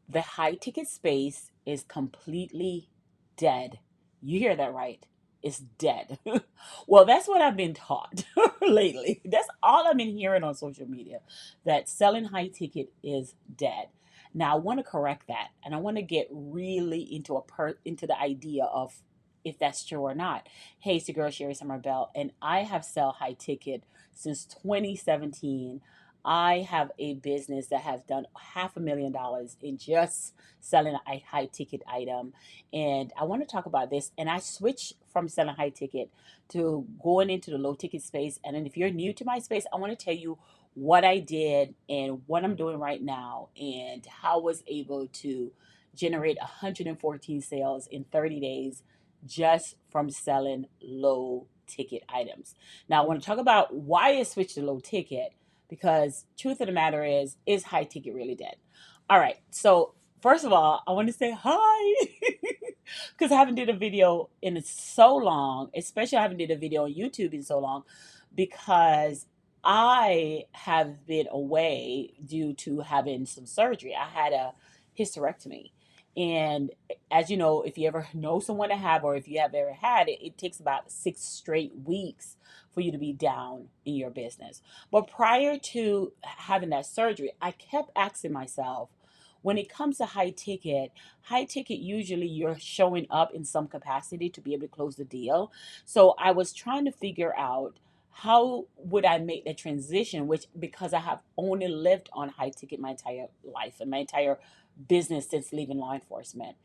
The high ticket space is completely dead. You hear that right? It's dead. Well, that's what I've been taught lately. That's all I've been hearing on social media, that selling high ticket is dead. Now, I want to correct that, and I want to get really into the idea of if that's true or not. Hey, it's your girl Sherri Bell, and I have sell high ticket since 2017. I have a business that has done $500,000 in just selling a high ticket item. And I want to talk about this. And I switched from selling high ticket to going into the low ticket space. And then if you're new to my space, I want to tell you what I did and what I'm doing right now and how I was able to generate 114 sales in 30 days just from selling low ticket items. Now, I want to talk about why I switched to low ticket, because truth of the matter is high ticket really dead? All right. So first of all, I want to say hi because I haven't did a video in so long, especially I haven't did a video on YouTube in so long because I have been away due to having some surgery. I had a hysterectomy. And as you know, if you ever know someone to have, or if you have ever had it, it takes about 6 straight weeks for you to be down in your business. But prior to having that surgery, I kept asking myself, when it comes to high ticket, usually you're showing up in some capacity to be able to close the deal. So I was trying to figure out how would I make the transition, which because I have only lived on high ticket my entire life and my entire business since leaving law enforcement.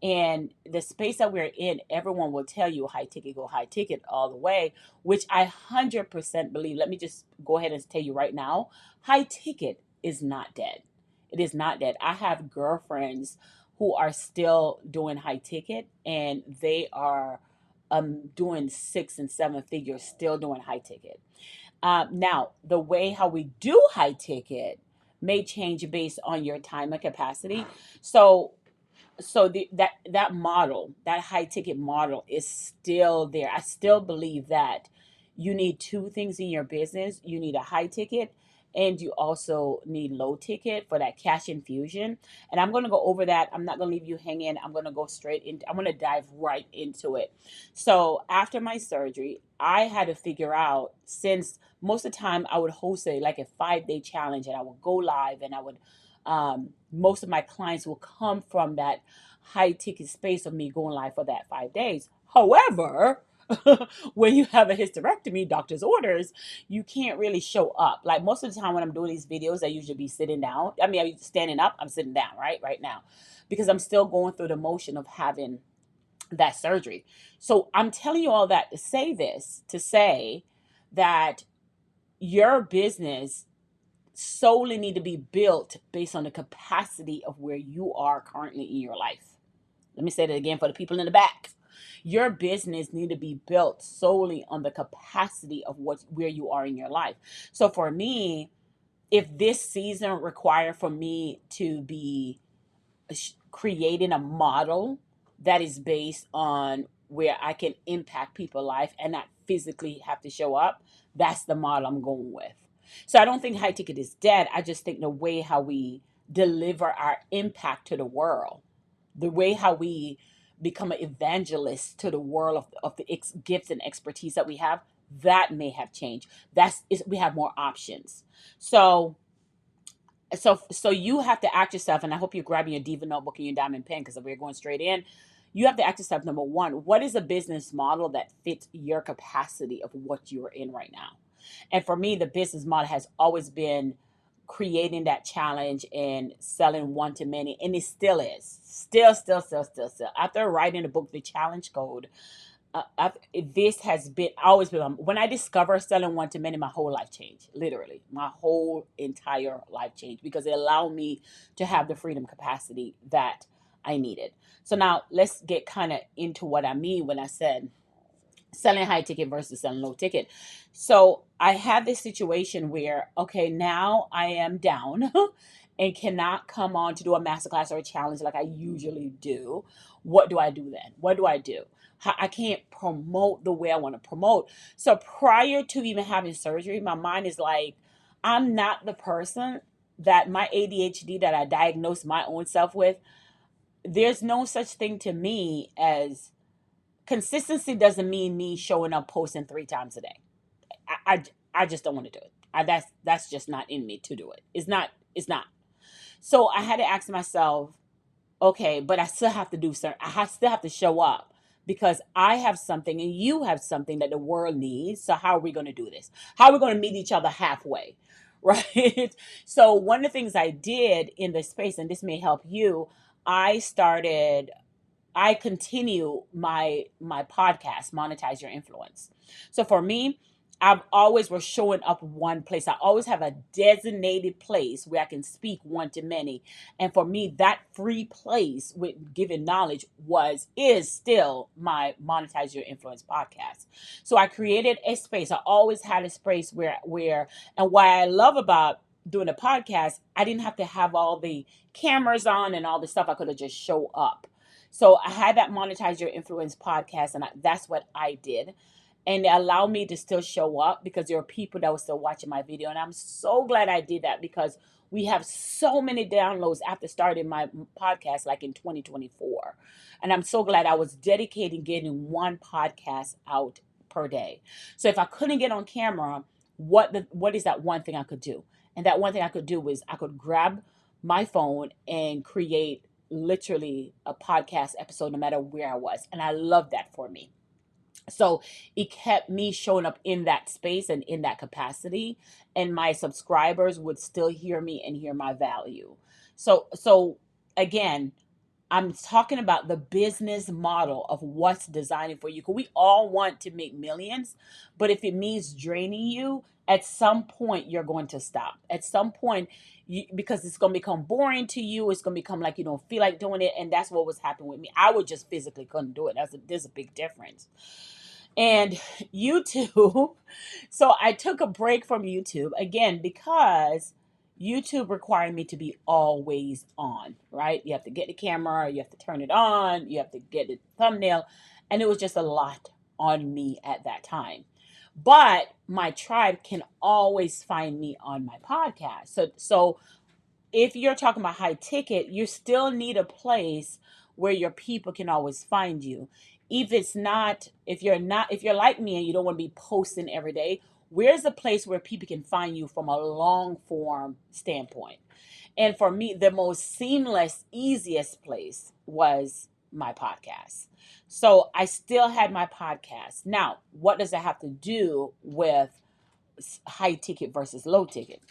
And the space that we're in, everyone will tell you high ticket, go high ticket all the way, which I 100% believe. Let me just go ahead and tell you right now, high ticket is not dead. It is not dead. I have girlfriends who are still doing high ticket, and they are doing 6 and 7 figures, still doing high ticket. Now, the way how we do high ticket may change based on your time and capacity. So that model, that high ticket model, is still there. I still believe that you need two things in your business. You need a high ticket, and you also need low ticket for that cash infusion. And I'm going to go over that. I'm not going to leave you hanging. I'm going to go straight in. I'm going to dive right into it. So after my surgery, I had to figure out, since most of the time I would host like a 5-day challenge, and I would go live, and I would most of my clients will come from that high ticket space of me going live for that 5 days. However, when you have a hysterectomy, doctor's orders, you can't really show up. Like most of the time when I'm doing these videos, I usually be sitting down. I mean, I'm standing up, I'm sitting down, right now, because I'm still going through the motion of having that surgery. So I'm telling you all that to say this, to say that your business solely need to be built based on the capacity of where you are currently in your life. Let me say that again for the people in the back. Your business need to be built solely on the capacity of where you are in your life. So for me, if this season required for me to be creating a model that is based on where I can impact people's life and not physically have to show up, that's the model I'm going with. So I don't think high ticket is dead. I just think the way how we deliver our impact to the world, the way how we become an evangelist to the world of the gifts and expertise that we have, that may have changed. We have more options. So you have to ask yourself, and I hope you're grabbing your diva notebook and your diamond pen, because we're going straight in. You have to ask yourself, number one, what is a business model that fits your capacity of what you're in right now? And for me, the business model has always been creating that challenge and selling one to many, and it still is. Still. After writing the book, The Challenge Code, this has been always been when I discovered selling one to many, my whole life changed. Literally, my whole entire life changed, because it allowed me to have the freedom capacity that I needed. So now let's get kind of into what I mean when I said selling high ticket versus selling low ticket. So I had this situation where, okay, now I am down and cannot come on to do a masterclass or a challenge like I usually do. What do I do then? What do I do? I can't promote the way I want to promote. So prior to even having surgery, my mind is like, I'm not the person that my ADHD that I diagnosed my own self with, there's no such thing to me as consistency. Doesn't mean me showing up posting 3 times a day. I just don't want to do it. That's just not in me to do it. It's not. So I had to ask myself, okay, but I still have to do certain. Still have to show up because I have something and you have something that the world needs. So how are we going to do this? How are we going to meet each other halfway? Right. So one of the things I did in this space, and this may help you, I started I continue my podcast, Monetize Your Influence. So for me, I've always was showing up one place. I always have a designated place where I can speak one to many. And for me, that free place with giving knowledge is still my Monetize Your Influence podcast. So I created a space. I always had a space where and what I love about doing a podcast, I didn't have to have all the cameras on and all the stuff. I could have just show up. So I had that Monetize Your Influence podcast, and that's what I did. And it allowed me to still show up because there are people that were still watching my video. And I'm so glad I did that because we have so many downloads after starting my podcast, like in 2024. And I'm so glad I was dedicating getting one podcast out per day. So if I couldn't get on camera, what is that one thing I could do? And that one thing I could do was I could grab my phone and create literally a podcast episode no matter where I was. And I love that for me. So it kept me showing up in that space and in that capacity, and my subscribers would still hear me and hear my value. So again, I'm talking about the business model of what's designing for you. Because we all want to make millions, but if it means draining you, at some point you're going to stop. At some point, because it's going to become boring to you, it's going to become like you don't feel like doing it, and that's what was happening with me. I would just physically couldn't do it. There's a big difference. And YouTube, so I took a break from YouTube again because YouTube required me to be always on, right? You have to get the camera, you have to turn it on, you have to get the thumbnail, and it was just a lot on me at that time. But my tribe can always find me on my podcast. So if you're talking about high ticket, you still need a place where your people can always find you. If you're like me and you don't want to be posting every day, where's a place where people can find you from a long form standpoint? And for me, the most seamless, easiest place was my podcast. So I still had my podcast. Now, what does it have to do with high ticket versus low ticket?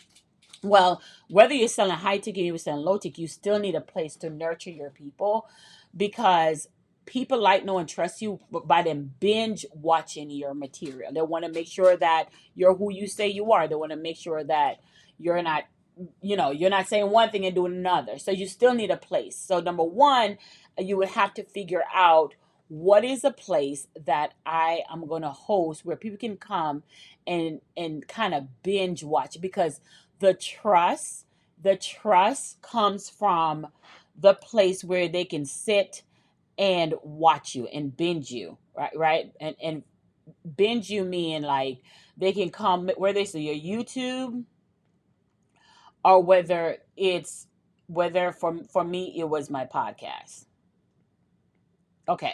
Well, whether you're selling high ticket or you're selling low ticket, you still need a place to nurture your people because people like, know, and trust you by them binge watching your material. They want to make sure that you're who you say you are. They want to make sure that you're not, you're not saying one thing and doing another. So you still need a place. So number one, you would have to figure out what is a place that I am going to host where people can come and kind of binge watch because the trust comes from the place where they can sit and watch you and binge you, right, and binge you mean like they can come where they see your YouTube, or whether for me it was my podcast. Okay,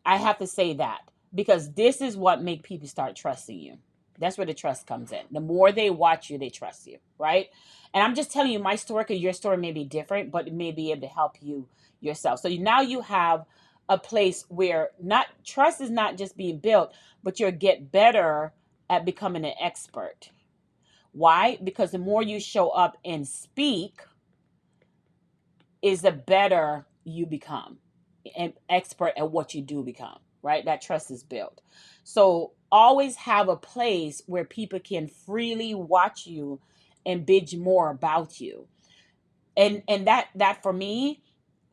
I have to say that because this is what make people start trusting you. That's where the trust comes in. The more they watch you, they trust you, right? And I'm just telling you my story because your story may be different, but it may be able to help you yourself. So now you have a place where not trust is not just being built, but you'll get better at becoming an expert. Why? Because the more you show up and speak, is the better you become an expert at what you do become, right? That trust is built. So always have a place where people can freely watch you and binge more about you. And that for me,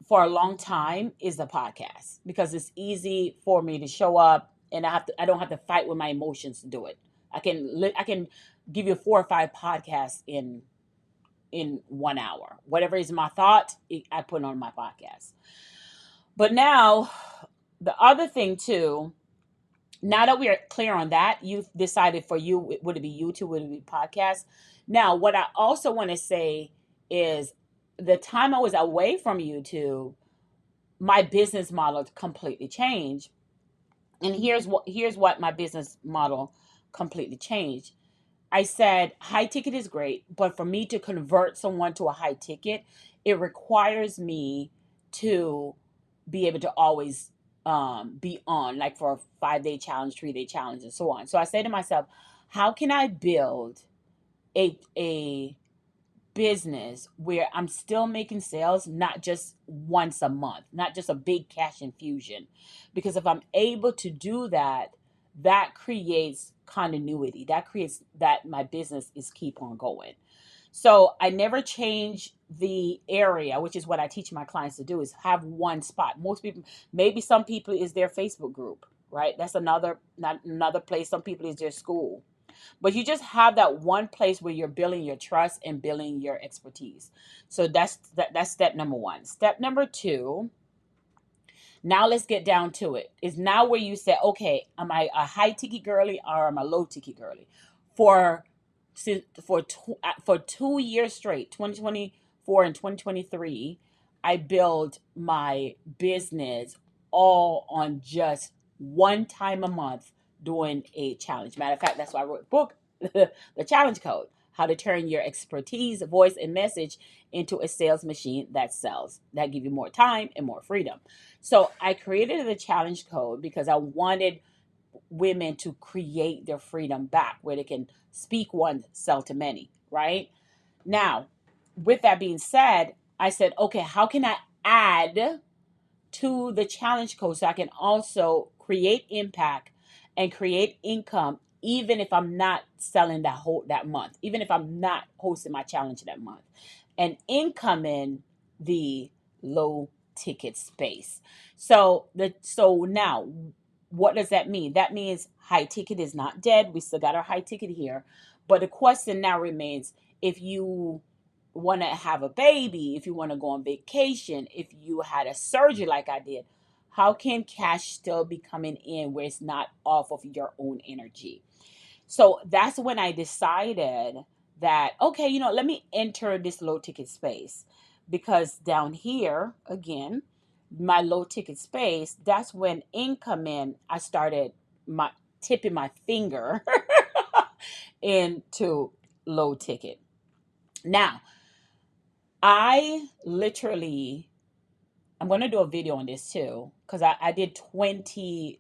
for a long time, is the podcast because it's easy for me to show up and I don't have to fight with my emotions to do it. I can give you 4 or 5 podcasts in 1 hour. Whatever is my thought, I put on my podcast. But now, the other thing too, now that we are clear on that, you've decided for you, would it be YouTube, would it be podcast? Now, what I also want to say is the time I was away from YouTube, my business model completely changed. And here's what my business model completely changed. I said high ticket is great, but for me to convert someone to a high ticket, it requires me to be able to always be on, like for a 5 day challenge, 3 day challenge, and so on. So I say to myself, how can I build a business where I'm still making sales, not just once a month, not just a big cash infusion. Because if I'm able to do that, that creates continuity. That creates that my business is keep on going. So I never change the area, which is what I teach my clients to do, is have one spot. Most people, maybe some people is their Facebook group, right? That's another, not another place. Some people is their school, but you just have that one place where you're building your trust and building your expertise. So that's step number one. Step number two, now let's get down to it, is now where you say, okay, am I a high ticket girly or am I low ticket girly? For for 2 years straight, 2024 and 2023, I built my business all on just one time a month doing a challenge. Matter of fact, that's why I wrote the book, The Challenge Code: How to Turn Your Expertise, Voice, and Message into a Sales Machine That Sells. That give you more time and more freedom. So I created the challenge code because I wanted women to create their freedom back, where they can speak one, sell to many, right? Now, with that being said, I said, okay, how can I add to the challenge code so I can also create impact and create income, even if I'm not selling that month, even if I'm not hosting my challenge that month, and income in the low ticket space. So now, what does that mean? That means high ticket is not dead. We still got our high ticket here, but the question now remains: if you want to have a baby, if you want to go on vacation, if you had a surgery like I did, how can cash still be coming in where it's not off of your own energy? So that's when I decided that, okay, let me enter this low ticket space, because down here, again, my low ticket space, that's when income in, I started my tipping my finger into low ticket. Now, I literally, I'm going to do a video on this too, because I did 20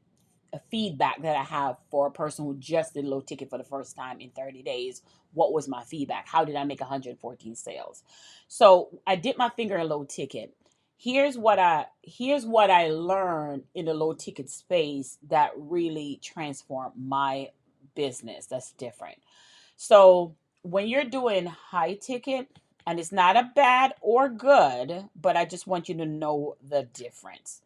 feedback that I have for a person who just did low ticket for the first time in 30 days. What was my feedback? How did I make 114 sales? So I did my finger in low ticket. Here's what I learned in the low ticket space that really transformed my business. That's different. So when you're doing high ticket, and it's not a bad or good, but I just want you to know the difference,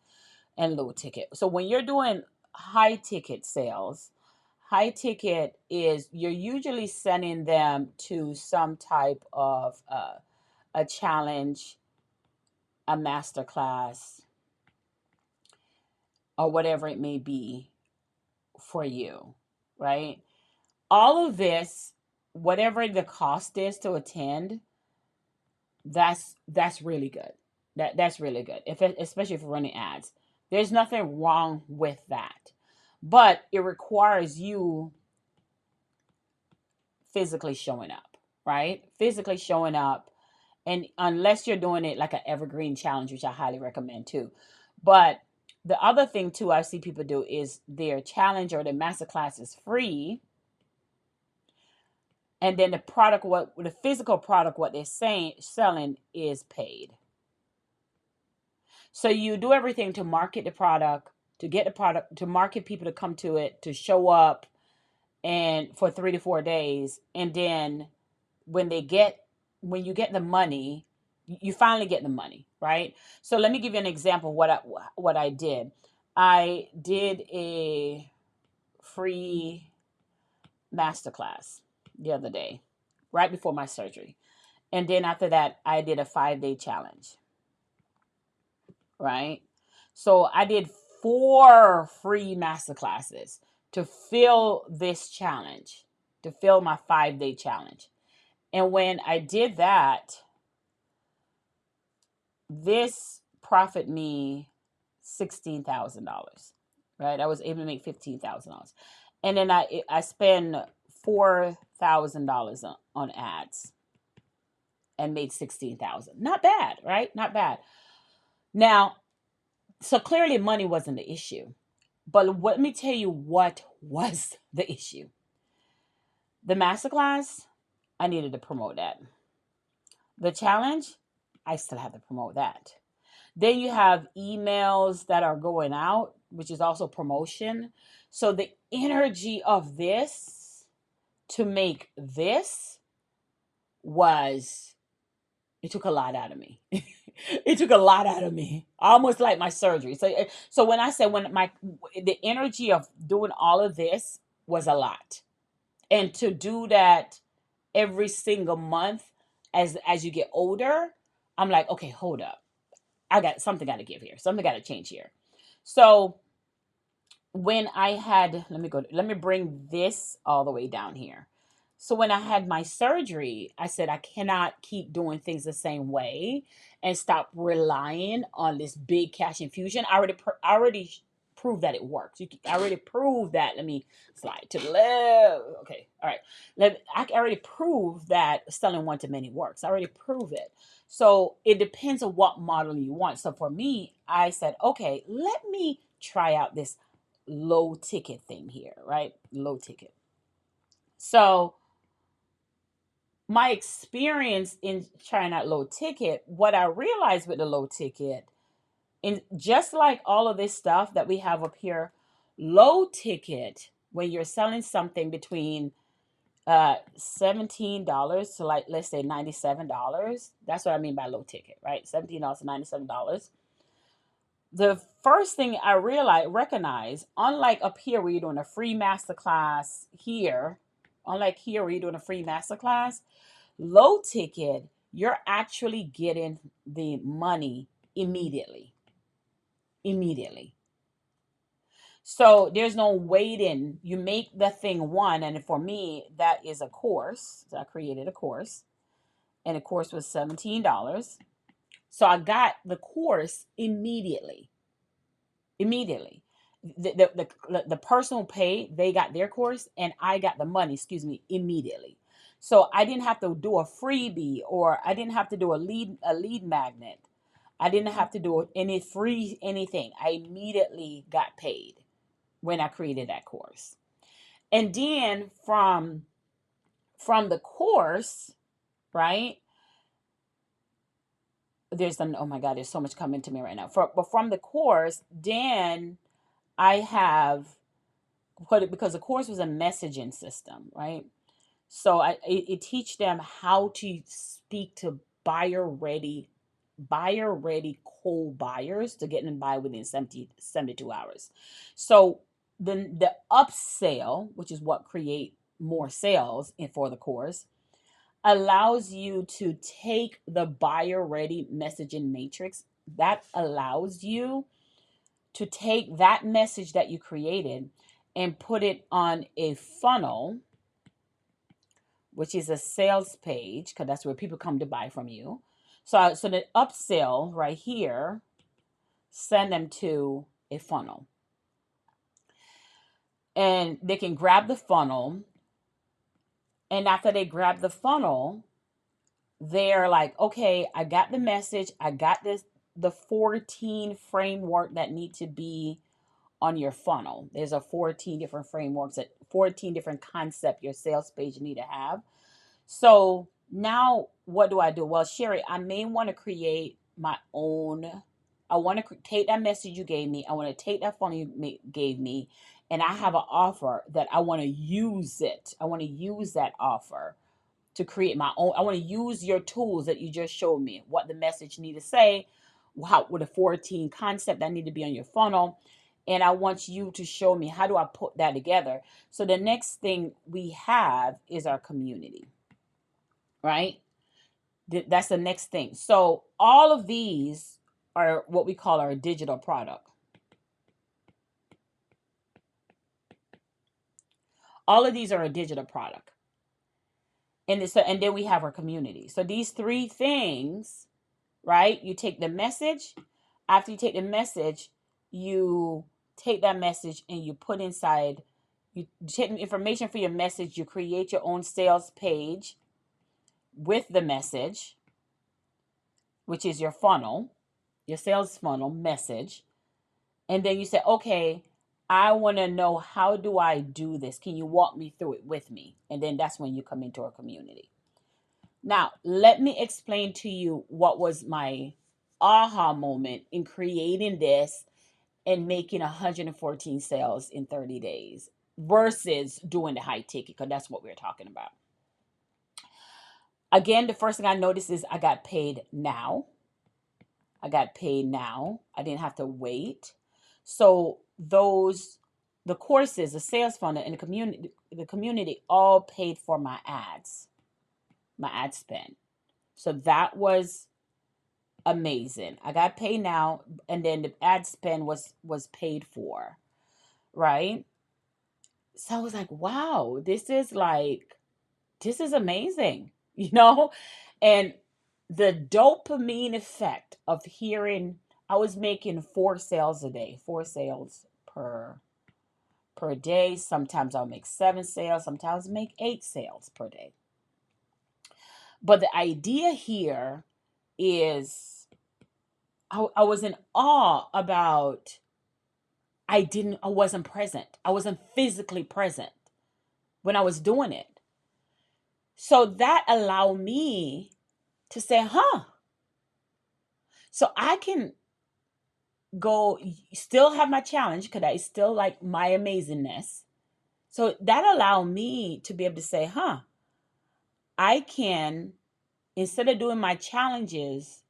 and low ticket. So when you're doing high ticket sales, high ticket is you're usually sending them to some type of a challenge, a master class, or whatever it may be for you, right? All of this, whatever the cost is to attend, that's really good. That's really good. Especially if you're running ads, there's nothing wrong with that, but it requires you physically showing up, right? Physically showing up, and unless you're doing it like an evergreen challenge, which I highly recommend too. But the other thing too, I see people do is their challenge or their masterclass is free, and then the physical product, what they're saying selling, is paid. So you do everything to market the product, to get the product, to market people to come to it, to show up, and for 3 to 4 days, and then when they get when you get the money, you finally get the money, right? So let me give you an example of what I did. I did a free masterclass the other day, right before my surgery, and then after that, I did a 5 day challenge, right? So I did 4 free masterclasses to fill this challenge, to fill my 5 day challenge. And when I did that, this profit me $16,000. Right? I was able to make $15,000. And then I spend $4,000 on ads and made 16,000. Not bad, right? Not bad. Now, so clearly money wasn't the issue. But let me tell you what was the issue. The masterclass, I needed to promote that. The challenge, I still have to promote that. Then you have emails that are going out, which is also promotion. So the energy of this to make this was, it took a lot out of me. It took a lot out of me, almost like my surgery. So when I said when my the energy of doing all of this was a lot, and to do that every single month as you get older, I'm like, okay, hold up, I got something, got to give here, something got to change here. So when I had, let me bring this all the way down here. So when I had my surgery, I said I cannot keep doing things the same way and stop relying on this big cash infusion. I already proved that it works. I already proved that. Let me slide to the left. Okay, all right. I already proved that selling one to many works. I already proved it. So it depends on what model you want. So for me, I said, okay, let me try out this low ticket thing here, right? Low ticket. So my experience in trying out low ticket, what I realized with the low ticket, and just like all of this stuff that we have up here, low ticket, when you're selling something between $17 to, like, let's say $97, that's what I mean by low ticket, right? $17 to $97. The first thing I recognize, unlike up here where you're doing a free masterclass here, unlike here where you're doing a free masterclass, low ticket, you're actually getting the money immediately. Immediately. So there's no waiting. You make the thing one, and for me, that is a course. So I created a course, and the course was $17. So I got the course immediately. Immediately. The person who paid, they got their course, and I got the money, excuse me, immediately. So I didn't have to do a freebie, or I didn't have to do a lead magnet. I didn't have to do any free anything. I immediately got paid when I created that course. And then from the course, right? Oh my God, there's so much coming to me right now. But from the course, then I have because the course was a messaging system, right? So it teach them how to speak to buyer ready cold buyers to get them buy within 72 hours. So the upsell, which is what create more sales for the course, allows you to take the buyer ready messaging matrix. That allows you to take that message that you created and put it on a funnel, which is a sales page, because that's where people come to buy from you. So the upsell right here, send them to a funnel. And they can grab the funnel. And after they grab the funnel, they're like, okay, I got the message. I got the 14 framework that need to be on your funnel. There's a 14 different frameworks, 14 different concept your sales page need to have. So now what do I do? Well, Sherri, I may want to create my own. I want to take that message you gave me. I want to take that funnel you gave me, and I have an offer that I want to use it. I want to use that offer to create my own. I want to use your tools that you just showed me, what the message need to say, what the 14 concept that need to be on your funnel. And I want you to show me how do I put that together. So the next thing we have is our community, right? That's the next thing. So all of these are what we call our digital product. All of these are a digital product. And then we have our community. So these three things, right? You take the message. After you take the message, you take that message and you put inside, you take the information for your message, you create your own sales page with the message, which is your funnel, your sales funnel message. And then you say, okay, I want to know, how do I do this? Can you walk me through it with me? And then that's when you come into our community. Now, let me explain to you what was my aha moment in creating this and making 114 sales in 30 days versus doing the high ticket, because that's what we're talking about. Again, the first thing I noticed is I got paid now. I got paid now. I didn't have to wait. So the courses, the sales funnel, and the community all paid for my ads, my ad spend. So that was amazing. I got paid now, and then the ad spend was paid for, right? So I was like, wow, this is amazing, And the dopamine effect of hearing, I was making 4 sales a day, 4 sales per day. Sometimes I'll make 7 sales, sometimes I'll make 8 sales per day. But the idea here is I was in awe about, I wasn't present. I wasn't physically present when I was doing it. So that allowed me to say, huh, so I can go still have my challenge because I still like my amazingness. So that allowed me to be able to say, huh, I can, instead of doing my challenges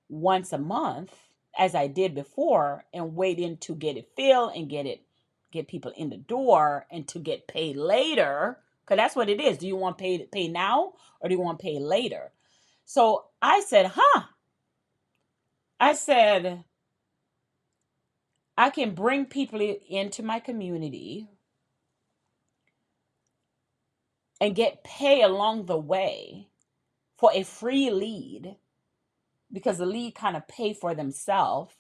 once a month as I did before and waiting to get it filled and get people in the door and to get paid later, because that's what it is. Do you want pay now or do you want pay later? So I said, I said, I can bring people into my community and get pay along the way for a free lead, because the lead kind of pay for themselves,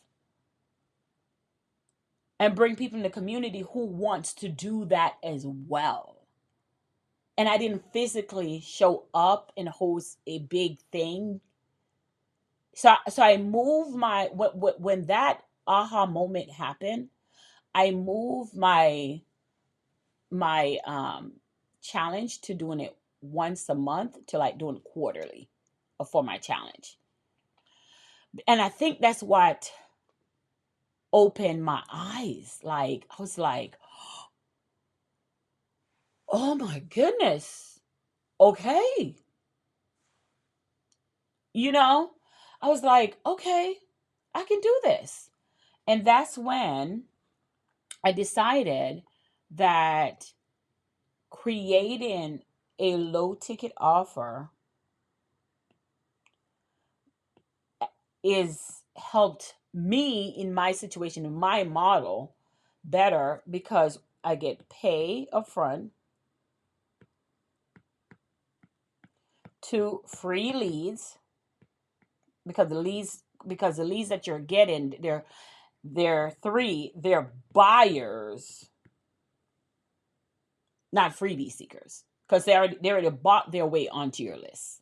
and bring people in the community who wants to do that as well. And I didn't physically show up and host a big thing. So I moved my, when that aha moment happened, I moved my challenge to doing it once a month to like doing quarterly for my challenge. And I think that's what opened my eyes. Like, I was like, oh my goodness. Okay. You know, I was like, okay, I can do this. And that's when I decided that creating a low ticket offer is helped me in my situation, in my model, better because I get pay upfront, to free leads, because the leads that you're getting, they're buyers, not freebie seekers, because they already bought their way onto your list.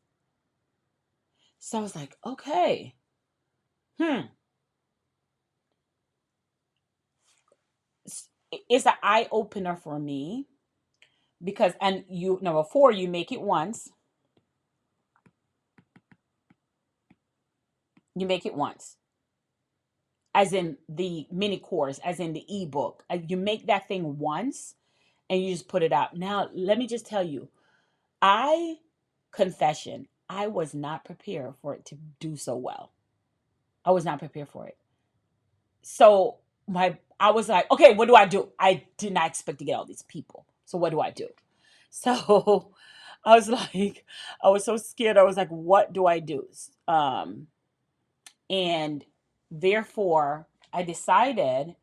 So I was like, okay, hmm, it's an eye opener for me, because, and you, number four, you make it once. You make it once, as in the mini course, as in the ebook. You make that thing once and you just put it out. Now, let me just tell you, I, confession, I was not prepared for it to do so well. I was not prepared for it. So I was like, okay, what do I do? I did not expect to get all these people. So what do I do? So I was like, I was so scared. I was like, what do I do? And therefore I decided,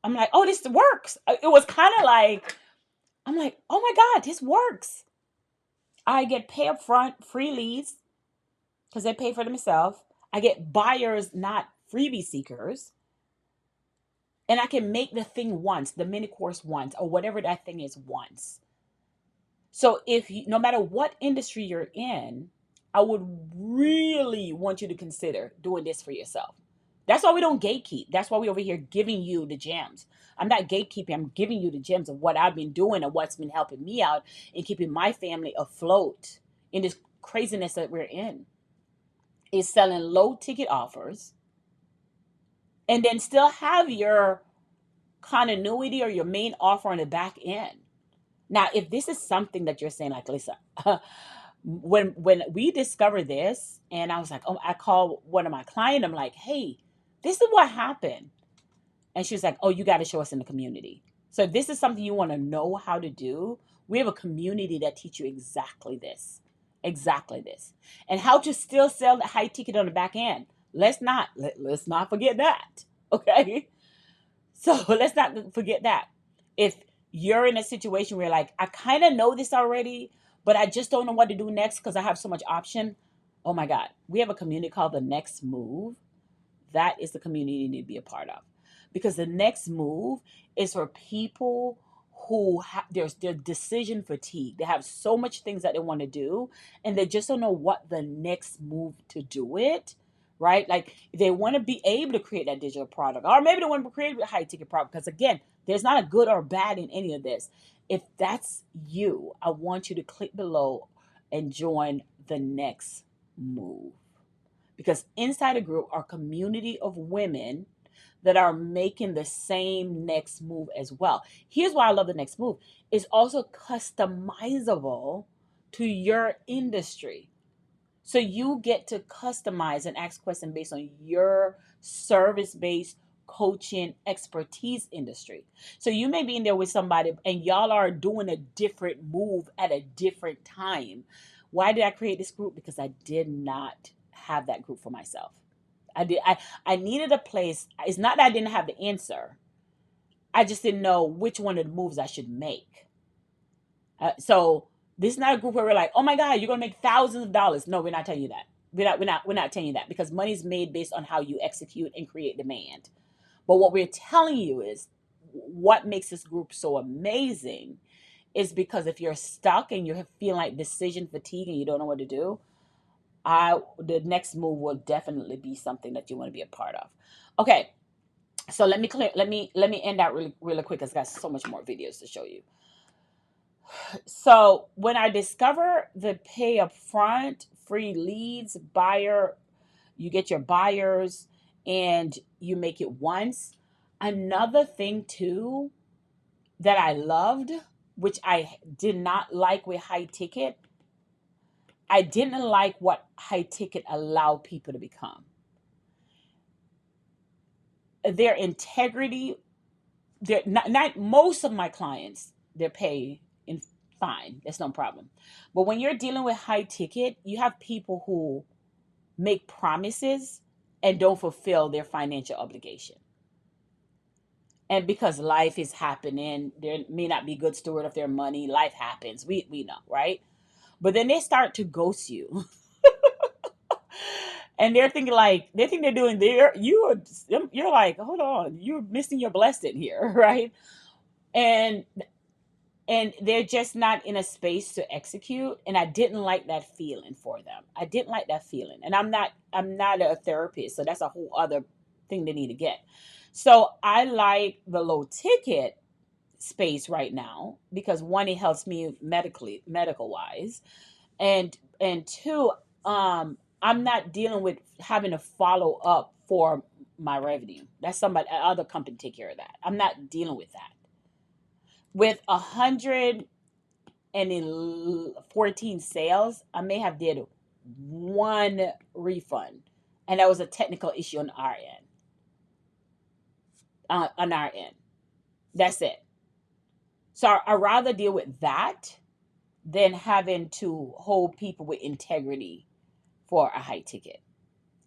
I'm like, oh, this works. It was kind of like I'm like, oh my God, this works. I get pay up front, free leads, because they pay for themselves. I get buyers, not freebie seekers. And I can make the thing once, the mini course once, or whatever that thing is once. So if you, no matter what industry you're in, I would really want you to consider doing this for yourself. That's why we don't gatekeep. That's why we over here giving you the gems. I'm not gatekeeping. I'm giving you the gems of what I've been doing and what's been helping me out and keeping my family afloat in this craziness that we're in. Is selling low ticket offers and then still have your continuity or your main offer on the back end. Now, if this is something that you're saying, like, Lisa, when we discovered this, and I was like, oh, I called one of my clients. I'm like, hey, this is what happened, and she was like, oh, you got to show us in the community. So if this is something you want to know how to do, we have a community that teach you exactly this, and how to still sell the high ticket on the back end. Let's not forget that. Okay, so let's not forget that. If you're in a situation where like, I kind of know this already, but I just don't know what to do next because I have so much option. Oh my God. We have a community called the Next Move. That is the community you need to be a part of. Because the next move is for people who there's their decision fatigue. They have so much things that they want to do and they just don't know what the next move to do it. Right? Like they want to be able to create that digital product, or maybe they want to create a high ticket product. Because again, there's not a good or bad in any of this. If that's you, I want you to click below and join the next move, because inside a group are community of women that are making the same next move as well. Here's why I love the next move. It's also customizable to your industry. So you get to customize and ask questions based on your service-based coaching expertise industry. So you may be in there with somebody and y'all are doing a different move at a different time. Why did I create this group? Because I did not have that group for myself. I needed a place. It's not that I didn't have the answer. I just didn't know which one of the moves I should make. So this is not a group where we're like, oh my God, you're gonna make thousands of dollars. No, we're not telling you that. We're not telling you that, because money's made based on how you execute and create demand. But what we're telling you is what makes this group so amazing is because if you're stuck and you're feeling like decision fatigue and you don't know what to do, the next move will definitely be something that you want to be a part of. Okay, so let me end out really quick because I got so much more videos to show you. So when I discover the pay up front, free leads, buyer, you get your buyers and you make it once. Another thing too that I loved, which I did not like with high ticket, I didn't like what high ticket allowed people to become. Their integrity, their not most of my clients, their pay in fine, that's no problem. But when you're dealing with high ticket, you have people who make promises and don't fulfill their financial obligation. And because life is happening, there may not be good steward of their money. Life happens. We know, right? But then they start to ghost you. And they think they're doing their you're like, hold on, you're missing your blessing here, right? And they're just not in a space to execute, and I didn't like that feeling for them. I didn't like that feeling, and I'm not a therapist, so that's a whole other thing they need to get. So I like the low ticket space right now because one, it helps me medical wise, and two, I'm not dealing with having to follow up for my revenue. That's somebody other company take care of that. I'm not dealing with that. With 114 sales, I may have did one refund, and that was a technical issue on our end. On our end, that's it. So I rather deal with that than having to hold people with integrity for a high ticket.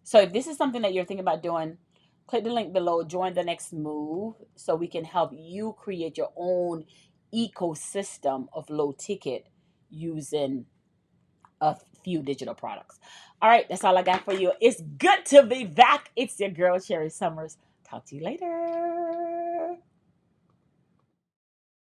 So if this is something that you're thinking about doing, click the link below, join the next move so we can help you create your own ecosystem of low ticket using a few digital products. All right, that's all I got for you. It's good to be back. It's your girl, Sherri Summers. Talk to you later.